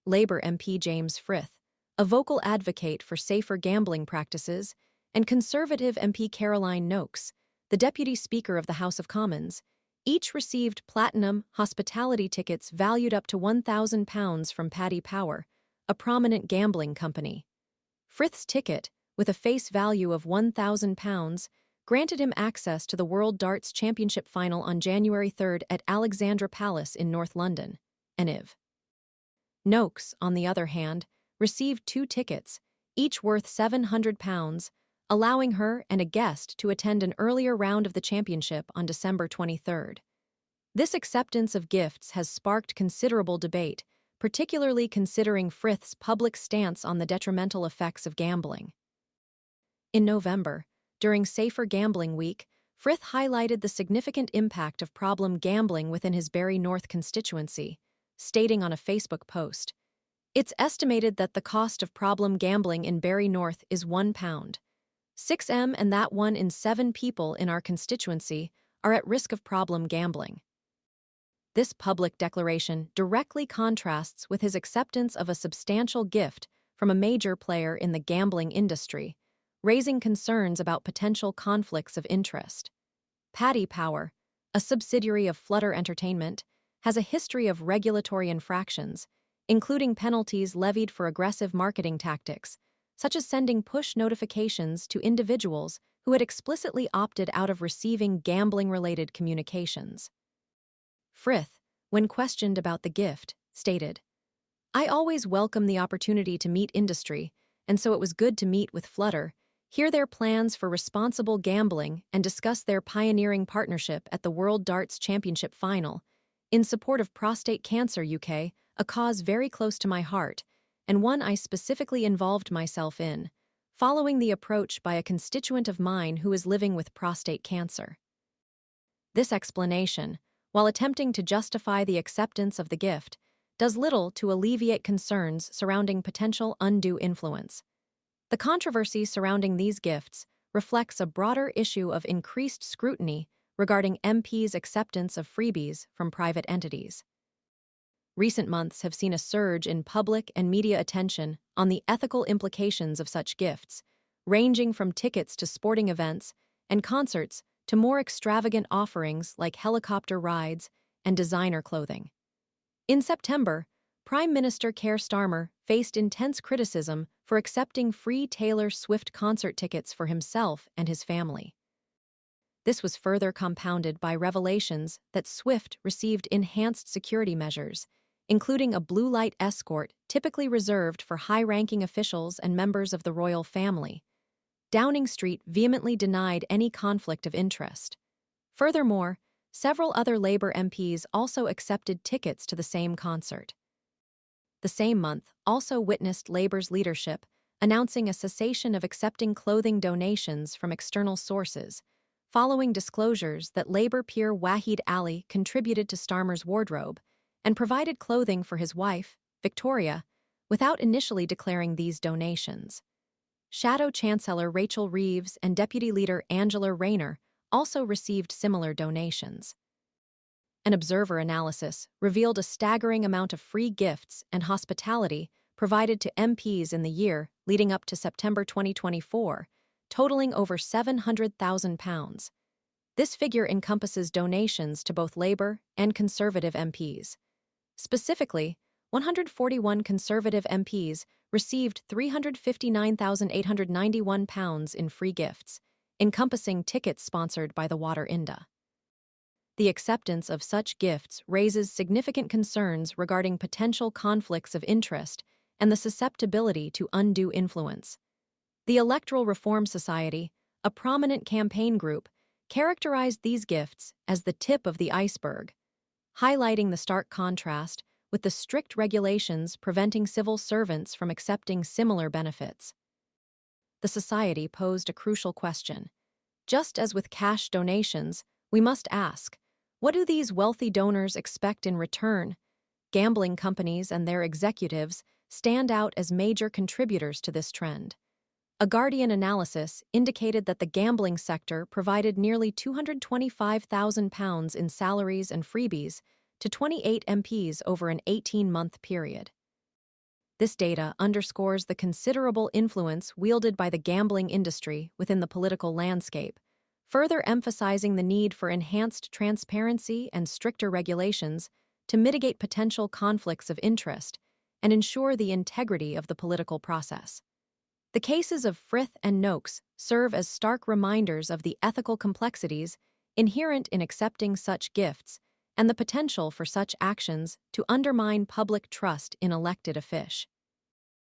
Labour MP James Frith, a vocal advocate for safer gambling practices, and Conservative MP Caroline Nokes, the Deputy Speaker of the House of Commons, each received platinum hospitality tickets valued up to £1,000 from Paddy Power, a prominent gambling company. Frith's ticket, with a face value of £1,000, granted him access to the World Darts Championship final on January 3 at Alexandra Palace in North London, NIV. Nokes, on the other hand, received 2 tickets, each worth £700, allowing her and a guest to attend an earlier round of the championship on December 23. This acceptance of gifts has sparked considerable debate, particularly considering Frith's public stance on the detrimental effects of gambling. In November, during Safer Gambling Week, Frith highlighted the significant impact of problem gambling within his Barry North constituency, stating on a Facebook post, "It's estimated that the cost of problem gambling in Barry North is £1. 6M and that 1 in 7 people in our constituency are at risk of problem gambling." This public declaration directly contrasts with his acceptance of a substantial gift from a major player in the gambling industry, raising concerns about potential conflicts of interest. Paddy Power, a subsidiary of Flutter Entertainment, has a history of regulatory infractions, including penalties levied for aggressive marketing tactics, such as sending push notifications to individuals who had explicitly opted out of receiving gambling-related communications. Frith, when questioned about the gift, stated, "I always welcome the opportunity to meet industry, and so it was good to meet with Flutter, hear their plans for responsible gambling, and discuss their pioneering partnership at the World Darts Championship final, in support of prostate cancer UK, a cause very close to my heart, and one I specifically involved myself in, following the approach by a constituent of mine who is living with prostate cancer." This explanation, while attempting to justify the acceptance of the gift, does little to alleviate concerns surrounding potential undue influence. The controversy surrounding these gifts reflects a broader issue of increased scrutiny regarding MPs' acceptance of freebies from private entities. Recent months have seen a surge in public and media attention on the ethical implications of such gifts, ranging from tickets to sporting events and concerts to more extravagant offerings like helicopter rides and designer clothing. In September, Prime Minister Keir Starmer faced intense criticism for accepting free Taylor Swift concert tickets for himself and his family. This was further compounded by revelations that Swift received enhanced security measures, including a blue light escort typically reserved for high-ranking officials and members of the royal family. Downing Street vehemently denied any conflict of interest. Furthermore, several other Labour MPs also accepted tickets to the same concert. The same month also witnessed Labour's leadership announcing a cessation of accepting clothing donations from external sources, following disclosures that Labour peer Wahid Ali contributed to Starmer's wardrobe and provided clothing for his wife, Victoria, without initially declaring these donations. Shadow Chancellor Rachel Reeves and Deputy Leader Angela Rayner also received similar donations. An Observer analysis revealed a staggering amount of free gifts and hospitality provided to MPs in the year leading up to September 2024, totaling over £700,000. This figure encompasses donations to both Labour and Conservative MPs. Specifically, 141 Conservative MPs received £359,891 in free gifts, encompassing tickets sponsored by the Water Inda. The acceptance of such gifts raises significant concerns regarding potential conflicts of interest and the susceptibility to undue influence. The Electoral Reform Society, a prominent campaign group, characterized these gifts as the tip of the iceberg, highlighting the stark contrast with the strict regulations preventing civil servants from accepting similar benefits. The Society posed a crucial question. Just as with cash donations, we must ask, what do these wealthy donors expect in return? Gambling companies and their executives stand out as major contributors to this trend. A Guardian analysis indicated that the gambling sector provided nearly £225,000 in salaries and freebies to 28 MPs over an 18-month period. This data underscores the considerable influence wielded by the gambling industry within the political landscape, further emphasizing the need for enhanced transparency and stricter regulations to mitigate potential conflicts of interest and ensure the integrity of the political process. The cases of Frith and Noakes serve as stark reminders of the ethical complexities inherent in accepting such gifts and the potential for such actions to undermine public trust in elected officials.